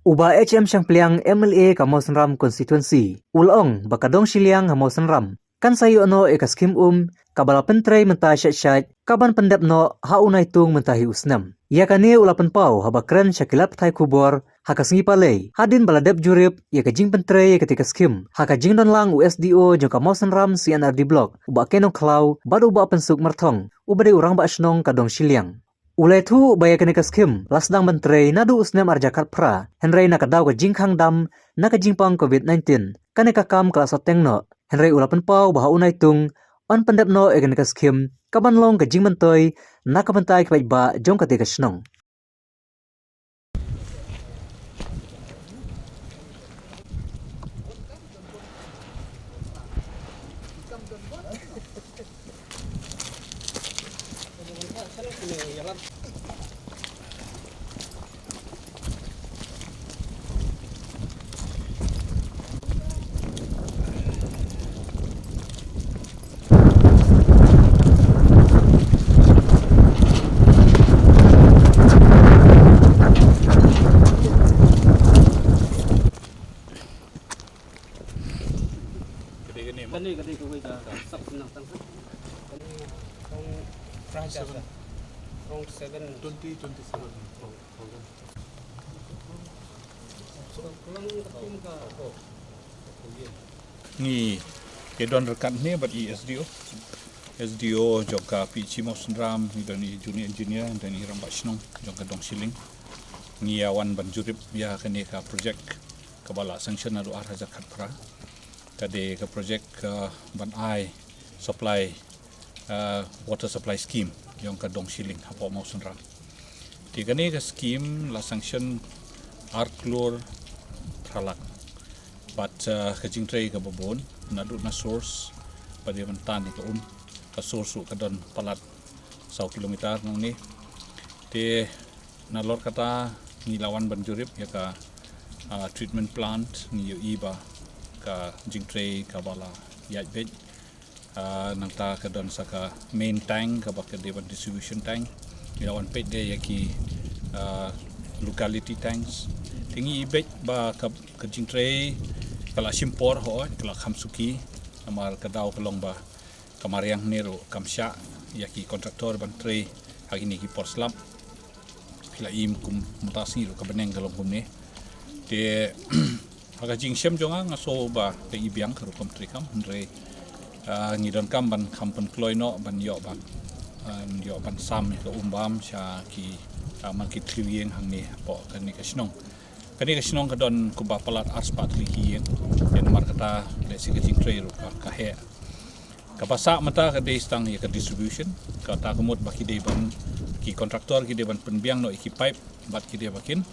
Uba HM Sangpliang MLA Kamausanram Constituency. Ulong bakadong siliang Kamausanram. Kan sayo no skim kabala pentrei mentah syat kaban pendap no haunai tung mentahi usnam. Ya kani ulapan pau habakren syakilap thai kubor hakasingi palei. Hadin baladep jurip ya kajing pentrei ketika skim. Hakajing don lang USDO jong Kamausanram CNRD block. Uba kenong klau badu uba pensuk martong. Uba de urang ba asnong kadong siliang. Ulai tu baya kene skim lasdang mentrei nadu usnem arjakat pra henrei nakadaw ka jingkhang dam nakajingpang COVID-19 kane kam kelas oteng no henrei ulapan pau baha unai tung on pendep no kene skim kaban long ka jing mentoi nakabantai ka ba jong katika snong. Kani ko wait sub nang tang. Kani from 7 2027. So kulang katim ka ko. Ni kedon rekan ni bat SDO joka PC Mosram dan junior engineer dan Iram Bashnong joka dong siling ni awan banjurip ya kene ka project kabala sanction adu arah zakat pra kade ka project ban ai supply water supply scheme yang ka dong siling hapo Mosram di kene ka scheme la sanction arklor tralak but kajing tray ka babon nadu na source pada mentan ka ka source ka don palat 100 kilometer nang ni te nalor kata ni lawan banjurip ya ka treatment plant ni iba ka jing tray ka bala ya bed nang ta ka don saka main tank ka ba ka dewan distribution tank ni lawan pet de ya ki locality tanks tingi ibet ba ka jing tray kala simpor ho kala khamsuki amar kadaw kalong ba kamariang nero kamsya yaki kontraktor ban tray hagini ki porslap kila im kum mutasi ro kabeneng kalong kumne te haga jing sem jonga ngaso ba ke ibiang ro kom trikam andre ngidon kam ban kampun kloino ban yo ban sam ke umbam sya ki man ki triwien hangni po kani kasnong kadon kuba palat aspat lihi yang nomor kata lesi ke jing tray ro ka he kapasa mata ka de stang ya ka distribution ka ta kumut baki de ban ki kontraktor ki de ban penbiang no iki pipe bat ki de bakin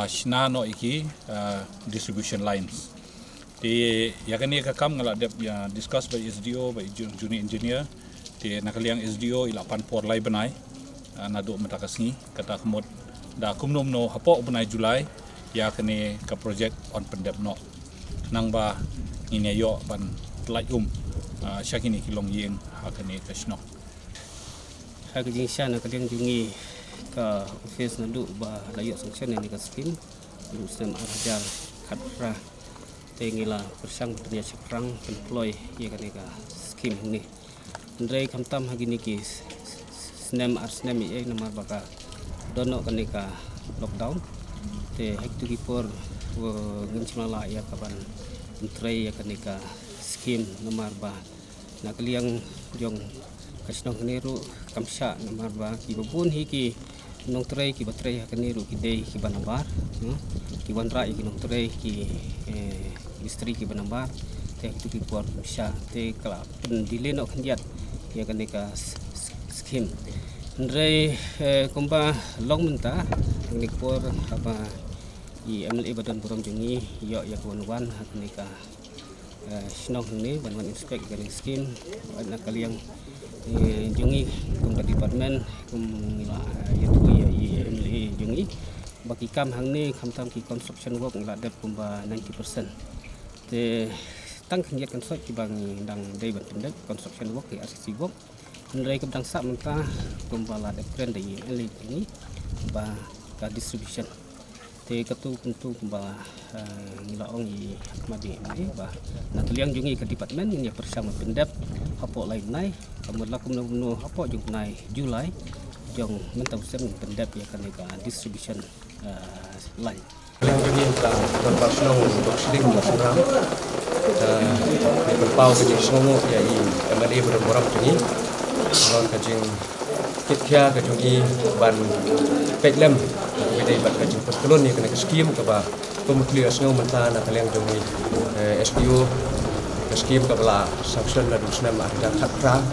shna no iki distribution lines di ya kan ka kam ngala de ya discuss by SDO by junior engineer di nakaliang SDO ila pan por lai banai nadu mata kasngi kata kumut da kumnom no hapo banai Julai ya kene ka project on pendep no nang ba ini yo ban lai syakini kilong yeng hakane kasno Haging siya na kadang jungi ka office na do ba layo sanction ni ka scheme lu sem arjar khatra tengila persang punya sekrang employ ya kan ka scheme ni ndrai kamtam hagini ki snem ye namar baka dono kan ka lockdown te hektu ki por nginchmala ya kaban ndrai ya kan ka scheme nomor ba nakaliang jong kasnong neru kamsya nomor ba ki babun hiki nong tray ki batray haneru ki day ki banabar ki wanra ki nong tray ki istri ki banabar te tu ki por kamsya te kala pendile no khanjat ya kaneka scheme ndrai komba long menta ni por apa i MLA badan puram jungi yo ya kawan-kawan kaneka snong ni banwan inspect galing scheme na kaliang jungi kum department kum yatu ya MLA jungi baki kam hang ni kamtam ki construction work ngla dep kumba 90% te tang khngiat kan sot ki bang dang dei ban pendek construction work ki RCC work ndai kam dang sa menta kumba la dep kren dei MLA jungi ba ka distribution te ketu kuntu ba laong i madi mai ba na tuliang jungi ke department ini bersama pendep hapo lain nai kamu lakum no hapo jung nai Julai jong mentau sem pendep ya kan ka distribution line Yang ini adalah berpasang untuk sering bersenam. Berpau kejing songo ya i MLA berborang kejing. Kalau kejing kitkia kejing ban petlem. Jadi ban kejing perkelon ni kena skim keba pemukli asngo mentah nak kalian jongi SPO skim kebala sanction dan senam ada khatra.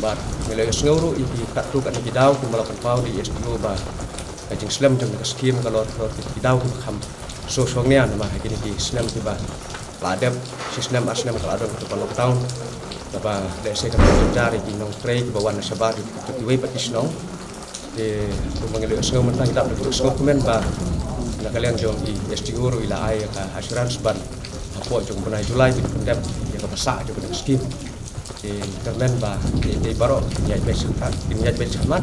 Bat milai asngo ru i katu kan kidau kumalakan pau di SPO ba kajing slam jom ke skim kalau kita tahu kam sosoknya nama kini di slam tiba ladem sistem asnam kalau ada untuk lockdown apa desa kan mencari di nong tray di bawah nasabar di tiwai patis nong di mengelak sengau mentah kita berurus sengau komen ba nak kalian jom di STU ila ai ka assurance ban apa jom pernah Julai di pendap ya ka pasak jom ke skim di kermen ba di barok ya besok di nyat besok mat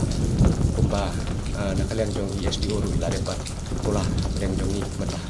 kumba nak kalian jong ISDO ru ila depan pula yang jongi mentah